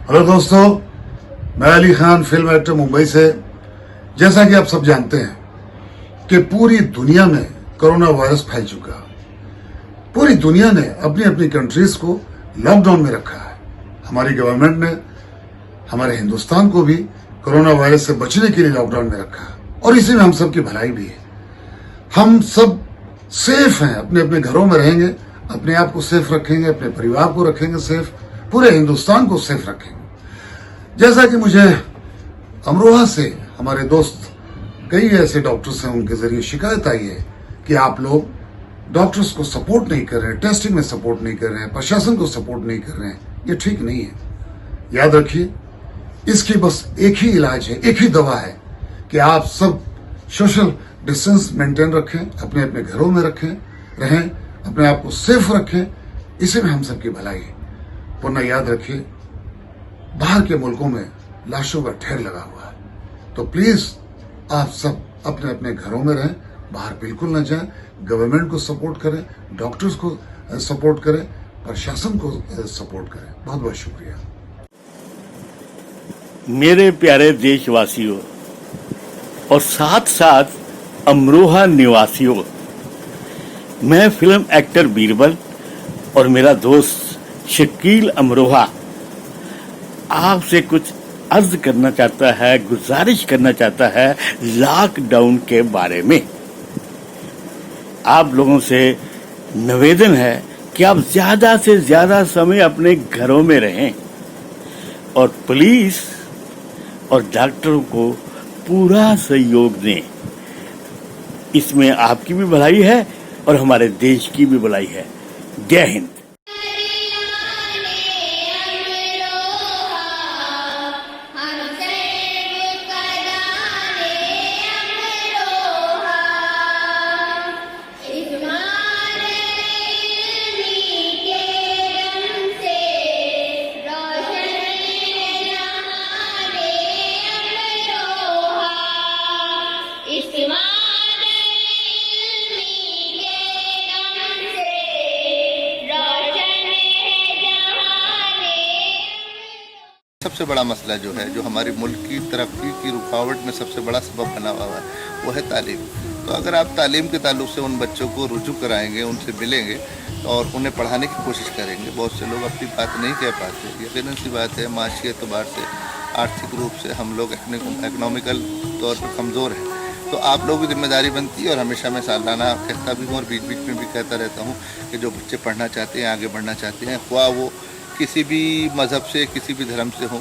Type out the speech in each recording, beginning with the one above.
Hello दोस्तों, मैं Ali Khan, film actor Mumbai से। जैसा कि आप सब जानते हैं कि पूरी दुनिया में कोरोना वायरस फैल चुका है। पूरी दुनिया ने अपनी अपनी कंट्रीज को लॉकडाउन में रखा है। हमारी गवर्नमेंट ने हमारे हिंदुस्तान को भी कोरोना वायरस से बचने के लिए लॉकडाउन में रखा है और इसी में हम सब की भलाई भी है। हम सब सेफ हैं, अपने अपने घरों में रहेंगे, अपने आप को सेफ रखेंगे, अपने परिवार को रखेंगे सेफ, पूरे हिंदुस्तान को सेफ रखेंगे। जैसा कि मुझे अमरोहा से हमारे दोस्त कई ऐसे डॉक्टर्स हैं, उनके जरिए शिकायत आई है कि आप लोग डॉक्टर्स को सपोर्ट नहीं कर रहे हैं, टेस्टिंग में सपोर्ट नहीं कर रहे हैं, प्रशासन को सपोर्ट नहीं कर रहे हैं। ये ठीक नहीं है। याद रखिए, इसकी बस एक ही इलाज है, एक ही दवा है कि आप सब सोशल डिस्टेंस मेंटेन रखें, अपने अपने घरों में रहें, अपने आप को सेफ रखें। इसी में हम सबकी भलाई है। पुनः याद रखिए, बाहर के मुल्कों में लाशों का ढेर लगा हुआ है, तो प्लीज आप सब अपने अपने घरों में रहें, बाहर बिल्कुल न जाएं। गवर्नमेंट को सपोर्ट करें, डॉक्टर्स को सपोर्ट करें, प्रशासन को सपोर्ट करें। बहुत बहुत शुक्रिया। मेरे प्यारे देशवासियों और साथ साथ अमरोहा निवासियों, मैं फिल्म एक्टर बीरबल और मेरा दोस्त शकील अमरोहा आपसे कुछ अर्ज करना चाहता है, गुजारिश करना चाहता है लॉकडाउन के बारे में। आप लोगों से निवेदन है कि आप ज्यादा से ज्यादा समय अपने घरों में रहें और पुलिस और डॉक्टरों को पूरा सहयोग दें। इसमें आपकी भी भलाई है और हमारे देश की भी भलाई है। जय हिंद। सबसे बड़ा मसला जो है, जो हमारी मुल्क की तरक्की की रुकावट में सबसे बड़ा सबब बना हुआ है, वो है तालीम। तो अगर आप तालीम के ताल्लुक से उन बच्चों को रुजू कराएंगे, उनसे मिलेंगे और उन्हें पढ़ाने की कोशिश करेंगे। बहुत से लोग अपनी बात नहीं कह पाते, यकीनन सी बात है, माशी एतबार से, आर्थिक रूप से हम लोग इकनॉमिकल तौर पर कमज़ोर हैं। तो आप लोगों की जिम्मेदारी बनती है, और हमेशा मैं सालाना कहता भी हूँ और बीच बीच में भी कहता रहता हूँ कि जो बच्चे पढ़ना चाहते हैं, आगे बढ़ना चाहते हैं, ख्वाह वो किसी भी मज़हब से, किसी भी धर्म से हो,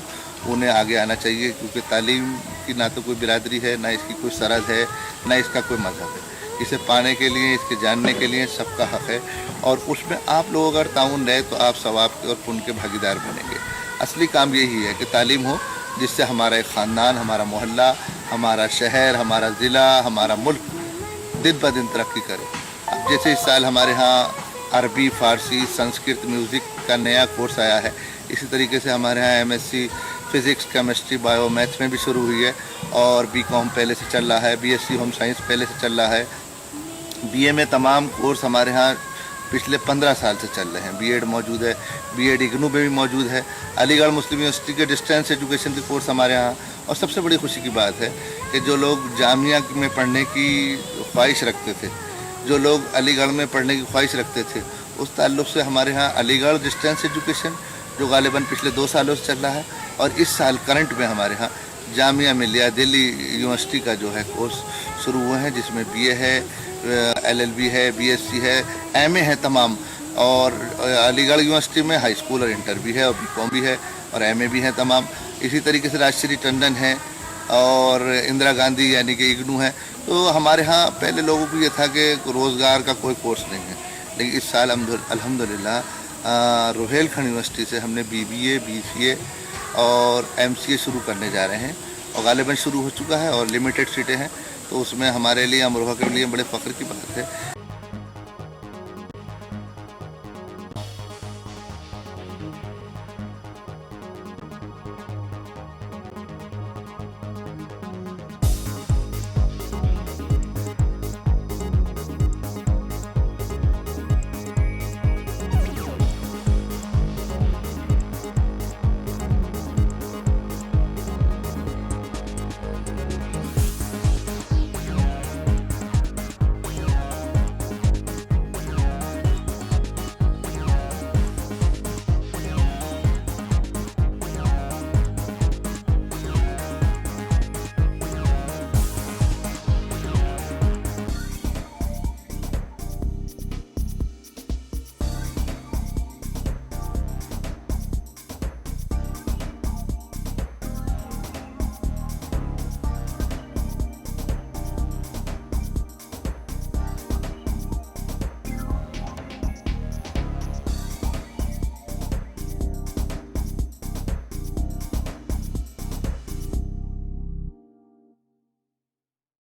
उन्हें आगे आना चाहिए। क्योंकि तालीम की ना तो कोई बिरादरी है, ना इसकी कोई सरहद है, ना इसका कोई मज़हब है। इसे पाने के लिए, इसके जानने के लिए सबका हक़ है, और उसमें आप लोग अगर ताउन रहे तो आप सवाब के और पुण्य के भागीदार बनेंगे। असली काम यही है कि तालीम हो, जिससे हमारा एक ख़ानदान, हमारा मोहल्ला, हमारा शहर, हमारा ज़िला, हमारा मुल्क दिन ब दिन तरक्की करे। अब जैसे इस साल हमारे यहाँ अरबी, फ़ारसी, संस्कृत, म्यूज़िक का नया कोर्स आया है, इसी तरीके से हमारे यहाँ MSc physics, chemistry, bio, maths में भी शुरू हुई है, और BCom पहले से चल रहा है, BSc होम साइंस पहले से चल रहा है, BA में तमाम कोर्स हमारे यहाँ पिछले 15 साल से चल रहे हैं। B.Ed मौजूद है, B.Ed इग्नू में भी मौजूद है, अलीगढ़ मुस्लिम यूनिवर्सिटी के डिस्टेंस एजुकेशन के कोर्स हमारे यहाँ। और सबसे बड़ी खुशी की बात है कि जो लोग जामिया में पढ़ने की ख्वाहिश रखते थे, जो लोग अलीगढ़ में पढ़ने की ख्वाहिश रखते थे, उस ताल्लुक़ से हमारे यहाँ अलीगढ़ डिस्टेंस एजुकेशन, जो गालिबन पिछले 2 सालों से चल रहा है, और इस साल करंट में हमारे यहाँ जामिया मिलिया दिल्ली यूनिवर्सिटी का जो है कोर्स शुरू हुए हैं, जिसमें BA है, LLB है, BSc है, MA है तमाम। और अलीगढ़ यूनिवर्सिटी में हाई स्कूल और इंटर भी है, और BCom भी है, और MA भी है तमाम। इसी तरीके से राजश्री टंडन है, और इंदिरा गांधी यानी कि इग्नू है। तो हमारे यहाँ पहले लोगों को ये था कि रोज़गार का कोई कोर्स नहीं है, लेकिन इस साल अल्हम्दुलिल्लाह रोहेलखंड यूनिवर्सिटी से हमने BBA, BCA और MCA शुरू करने जा रहे हैं, और गालिबन शुरू हो चुका है, और लिमिटेड सीटें हैं। तो उसमें हमारे लिए, अमरोहा के लिए बड़े फ़ख्र की बात है।